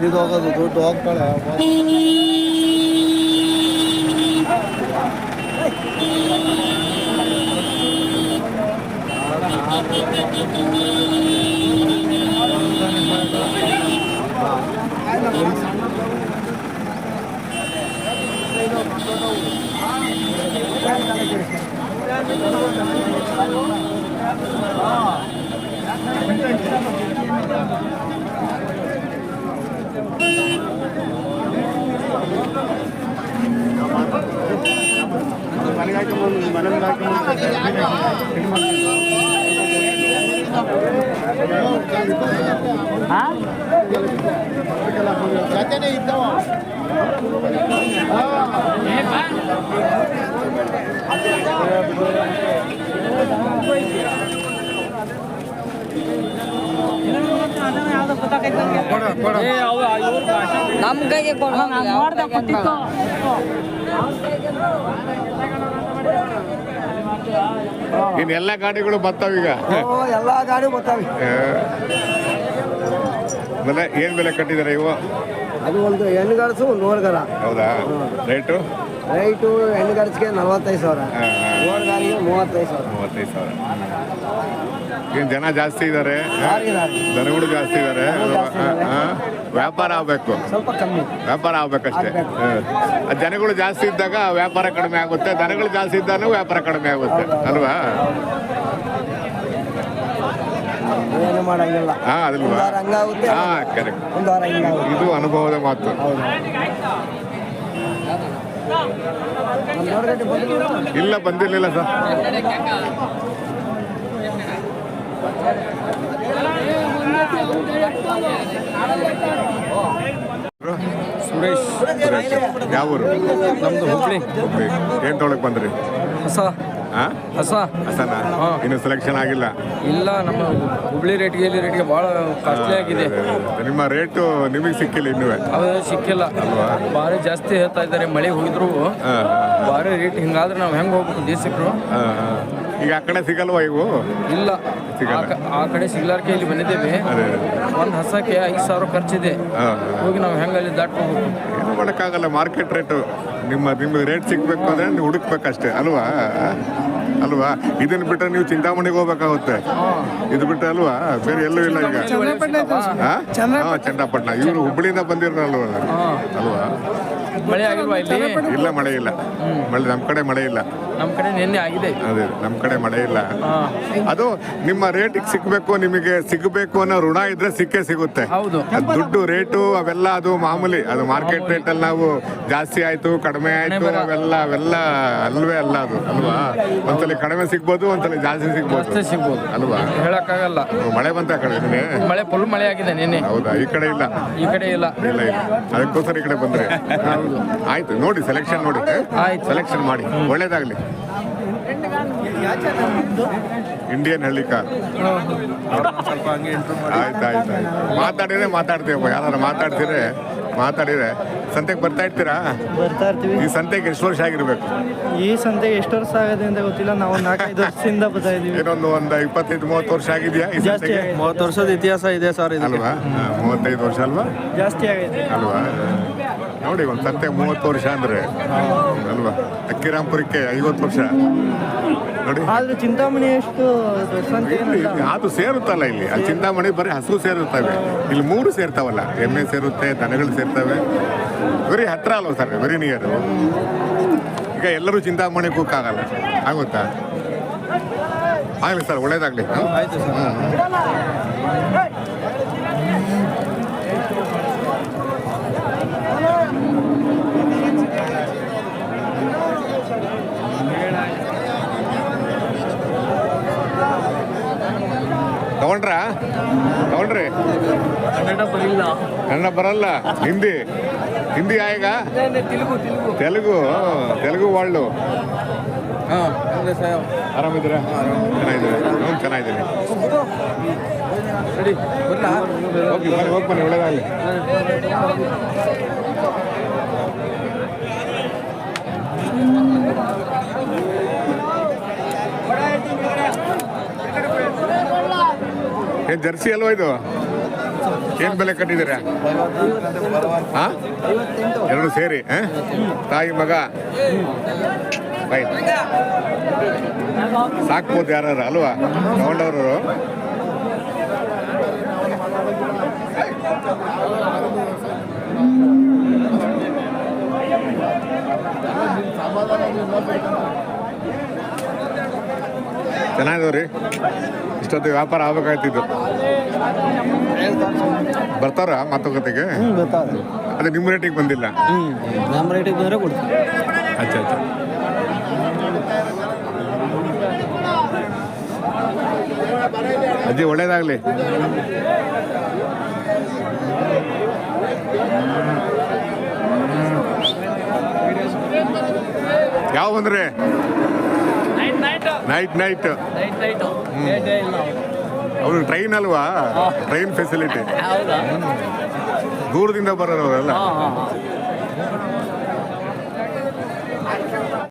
ಇದು ಹೋಗೋದು ದುಡ್ಡು ಹೋಗ್ತಾಳೆ. ನಮ್ಮ ಕೈಗೆ ಇನ್ನೆಲ್ಲ ಗಾಡಿಗಳು ಬರ್ತಾವೀಗ. ಎಲ್ಲ ಗಾಡಿ ಬರ್ತಾವೆ. ಬೆಲೆ ಏನ್ ಬೆಲೆ ಕಟ್ಟಿದಾರೆ ಇವು? ಅದು ಒಂದು ಹೆಣ್ಣುಗಡಸು ಒಂದು ಓಡ್ಗಾರ. ಹೌದಾ? ರೇಟು ಹೆಣ್ಣುಗಡಸಿಗೆ 45,000, ಓಡ್ಗಾರಿಗೆ 35,000. 35,000. ಏನು ಜನ ಜಾಸ್ತಿ ಇದ್ದಾರೆ, ದನಗಳು ಜಾಸ್ತಿ ಇದ್ದಾರೆ. ವ್ಯಾಪಾರ ಆಗ್ಬೇಕು, ಸ್ವಲ್ಪ ಕಮ್ಮಿ ವ್ಯಾಪಾರ ಆಗ್ಬೇಕಷ್ಟೇ. ಜನಗಳು ಜಾಸ್ತಿ ಇದ್ದಾಗ ವ್ಯಾಪಾರ ಕಡಿಮೆ ಆಗುತ್ತೆ, ದನಗಳು ಜಾಸ್ತಿ ಇದ್ದಾಗ ವ್ಯಾಪಾರ ಕಡಿಮೆ ಆಗುತ್ತೆ ಅಲ್ವಾ? ಏನು ಮಾಡಂಗಿಲ್ಲ. ಅದಲ್ವಾ? ಹಂಗಾಗುತ್ತೆ. ಕರೆಕ್ಟ್. ಒಂದು ವಾರ ಹಿಂಗಾಗುತ್ತೆ. ಇದು ಅನುಭವದ ಮಾತು. ಇಲ್ಲ, ಬಂದಿರಲಿಲ್ಲ ಸರ್. ಸುರೇಶ್. ಯಾವ ಊರು? ನಮ್ದು ಹುಬ್ಳಿ. ಏನ್ ತೊಗೊಳಕ್ ಬಂದ್ರಿ? ಹಸನಾ? ಇನ್ನು ಸೆಲೆಕ್ಷನ್ ಆಗಿಲ್ಲ? ಇಲ್ಲ, ನಮ್ಮ ಹುಬ್ಳಿ ರೇಟ್ಗೆ ಭಾಳ ಕಾಸ್ಟ್ಲಿ ಆಗಿದೆ. ನಿಮ್ಮ ರೇಟು ನಿಮಗೆ ಸಿಕ್ಕಿಲ್ಲ ಇನ್ನೂ? ಅದು ಸಿಕ್ಕಿಲ್ಲ ಅಲ್ವಾ? ಭಾರಿ ಜಾಸ್ತಿ ಹೇಳ್ತಾ ಇದ್ದಾರೆ. ಮಳೆ ಹೋಗಿದ್ರು ಭಾರಿ ರೇಟ್. ಹಿಂಗಾದ್ರೆ ನಾವು ಹೆಂಗೆ ಹೋಗ್ಬೇಕು ದೇಶಕ್ಕರು? ಈಗ ಆ ಕಡೆ ಸಿಗಲ್ವಾ ಇವು? ಇಲ್ಲ, ಆ ಕಡೆ ಸಿಗ್ಲಾರ್ಕೆ ಇಲ್ಲಿ ಬಂದಿದ್ದೇವೆ. ಒಂದು ಹಸಕ್ಕೆ 5,000 ಖರ್ಚಿದೆ. ಹೋಗಿ ನಾವು ಹೆಂಗೆ ಅಲ್ಲಿ ದಾಟ್ಕೋಬೇಕು? ಏನು ಮಾಡೋಕ್ಕಾಗಲ್ಲ. ಮಾರ್ಕೆಟ್ ರೇಟು ನಿಮ್ಗೆ ರೇಟ್ ಸಿಗ್ಬೇಕು ಅಂದ್ರೆ ನೀವು ಹುಡುಕ್ಬೇಕಷ್ಟೇ ಅಲ್ವಾ? ಇದನ್ನ ಬಿಟ್ಟರೆ ನೀವು ಚಿಂತಾಮಣಿಗೆ ಹೋಗ್ಬೇಕಾಗುತ್ತೆ. ಇದು ಬಿಟ್ಟರೆ ಅಲ್ವಾ ಬೇರೆ ಎಲ್ಲೂ ಇಲ್ಲ. ಈಗ ಚನ್ನಪಟ್ಟಣ. ಇವರು ಹುಬ್ಬಳ್ಳಿಯಿಂದ ಬಂದಿರಲ್ವ ಅಲ್ವಾ? ಮಳೆ ಆಗಿಲ್ವಾ ಇಲ್ಲಿ? ಇಲ್ಲ, ಮಳೆ ಇಲ್ಲ. ನಮ್ಮ ಕಡೆ ಮಳೆ ಇಲ್ಲ. ನಮ್ಮ ಕಡೆ ನಿನ್ನೆ ಆಗಿದೆ. ಅದೇ, ನಮ್ಮ ಕಡೆ ಮಳೆ ಇಲ್ಲ. ಅದು ನಿಮ್ಮ ರೇಟಿಗೆ ಸಿಗ್ಬೇಕು, ನಿಮಗೆ ಸಿಗಬೇಕು ಅನ್ನೋ ಋಣ ಇದ್ರೆ ಸಿಕ್ಕೇ ಸಿಗುತ್ತೆ. ಹೌದು. ದುಡ್ಡು ರೇಟು ಅವೆಲ್ಲ ಅದು ಮಾಮೂಲಿ. ಅದು ಮಾರ್ಕೆಟ್ ರೇಟಲ್ಲಿ ನಾವು ಜಾಸ್ತಿ ಆಯ್ತು ಕಡಿಮೆ ಆಯ್ತು ಅವೆಲ್ಲ ಅಲ್ವೇ ಅಲ್ಲ ಅದು ಅಲ್ವಾ? ಒಂದ್ಸಲ ಕಡಿಮೆ ಸಿಗ್ಬೋದು, ಒಂದ್ಸಲ ಜಾಸ್ತಿ ಸಿಗ್ಬೋದು ಅಲ್ವಾ? ಹೇಳಕ್ಕಾಗಲ್ಲ. ಮಳೆ ಬಂತ ಕಡೆ ಮಳೆ ಫುಲ್ ಮಳೆ ಆಗಿದೆ ನಿನ್ನೆ. ಹೌದಾ? ಈ ಕಡೆ ಇಲ್ಲ. ಇಲ್ಲ. ಅದಕ್ಕೋಸ್ಕರ ಈ ಕಡೆ ಬಂದ್ರೆ ಆಯ್ತು. ನೋಡಿ, ಸೆಲೆಕ್ಷನ್ ನೋಡಿ, ಸೆಲೆಕ್ಷನ್ ಮಾಡಿ. ಒಳ್ಳೇದಾಗ್ಲಿ. ಇಂಡಿಯನ್ ಹಳ್ಳಿ ಕಾರ್. ಆಯ್ತು. ಮಾತಾಡ್ತೀವಪ್ಪ. ಯಾರು ಮಾತಾಡಿದ್ರೆ ಸಂತೆಗೆ ಬರ್ತಾ ಇರ್ತೀರಾ? ಬರ್ತಾ ಇರ್ತೀವಿ. ಈ ಸಂತೆಗೆ ಎಷ್ಟು ವರ್ಷ ಆಗಿರ್ಬೇಕು? ಈ ಸಂತೆಗೆ ಎಷ್ಟು ವರ್ಷ ಆಗಿದೆ ಅಂತ ಗೊತ್ತಿಲ್ಲ. ನಾವು 4-5 ವರ್ಷದಿಂದ ಬರ್ತಾ ಇದೀವಿ. ಏನೊಂದು 25-30 ವರ್ಷ ಆಗಿದೆಯಾ? 30 ವರ್ಷದ ಇತಿಹಾಸ ಇದೆ ಸರ್ ಇದು ಅಲ್ವಾ? 35 ವರ್ಷ ಅಲ್ವಾ? ಜಾಸ್ತಿ ಆಗಿದೆ ಅಲ್ವಾ? ನೋಡಿ, ಒಂದು ಸಂತೆ 30 ವರ್ಷ ಅಂದ್ರೆ ಅಲ್ವಾ? ಅಕ್ಕಿರಾಂಪುರಕ್ಕೆ 50 ವರ್ಷ ನೋಡಿ. ಆದ್ರೆ ಚಿಂತಾಮಣಿ ಎಷ್ಟು ಸಂತೆ ಅದು ಸೇರುತ್ತಲ್ಲ ಇಲ್ಲಿ. ಅಲ್ಲಿ ಚಿಂತಾಮಣಿ ಬರೀ ಹಸು ಸೇರುತ್ತವೆ, ಇಲ್ಲಿ 3 ಸೇರ್ತಾವಲ್ಲ. ಎಮ್ಮೆ ಸೇರುತ್ತೆ, ದನಗಳು ಸೇರ್ತವೆ. ವೆರಿ ಹತ್ರ ಅಲ್ವ ಸರ್? Very near. ಈಗ ಎಲ್ಲರೂ ಚಿಂತಾಮಣಿ ಕೂಕ್ಕಾಗಲ್ಲ, ಆಗುತ್ತಾ? ಆಗಲಿ ಸರ್, ಒಳ್ಳೇದಾಗಲಿ. ಆಯ್ತು ಸರ್. ತಗೊಂಡ್ರಿ? ಕನ್ನಡ ಬರಲ್ಲ. ಹಿಂದಿ ಆಗ ತೆಲುಗು ವರ್ಲ್ಡು. ಆರಾಮಿದ್ದೀರಾ? ಚೆನ್ನಾಗಿದ್ದೀನಿ. ಹೋಗಿ ಬನ್ನಿ, ಒಳ್ಳೇದಾಗಲಿ. ಏನು ಜರ್ಸಿ ಅಲ್ವಾ ಇದು? ಏನು ಬೆಲೆ ಕಟ್ಟಿದ್ದೀರಾ? ಹಾಂ, ಎರಡು ಸೇರಿ ತಾಯಿ ಮಗ ಫೈನ್. ಸಾಕ್ಬೋದು ಯಾರು ಅಲ್ವಾ ತಗೊಂಡವರು? ಚೆನ್ನಾಗಿದವ್ರಿ. ಇಷ್ಟೊತ್ತು ವ್ಯಾಪಾರ ಆಗ್ಬೇಕಾಗ್ತಿದ್ದು. ಬರ್ತಾರ ಮಾತುಕತೆಗೆ? ಬರ್ತಾವೆ. ಅದೇ ನಿಮ್ಮ ರೇಟಿಗೆ ಬಂದಿಲ್ಲ? ನಮ್ಮ ರೇಟಿಗೆ ಬಂದರೆ ಕೊಡ್ತೀವಿ. ಅಚ್ಚಾ ಅಚ್ಚಾ. ಅಜ್ಜಿ ಒಳ್ಳೇದಾಗಲಿ. ಯಾವ ಬಂದ್ರೆ? ನೈಟ್ ಅವ್ರು ಟ್ರೈನ್ ಅಲ್ವಾ? Train facility. ದೂರದಿಂದ ಬರೋರವರೆಲ್ಲ.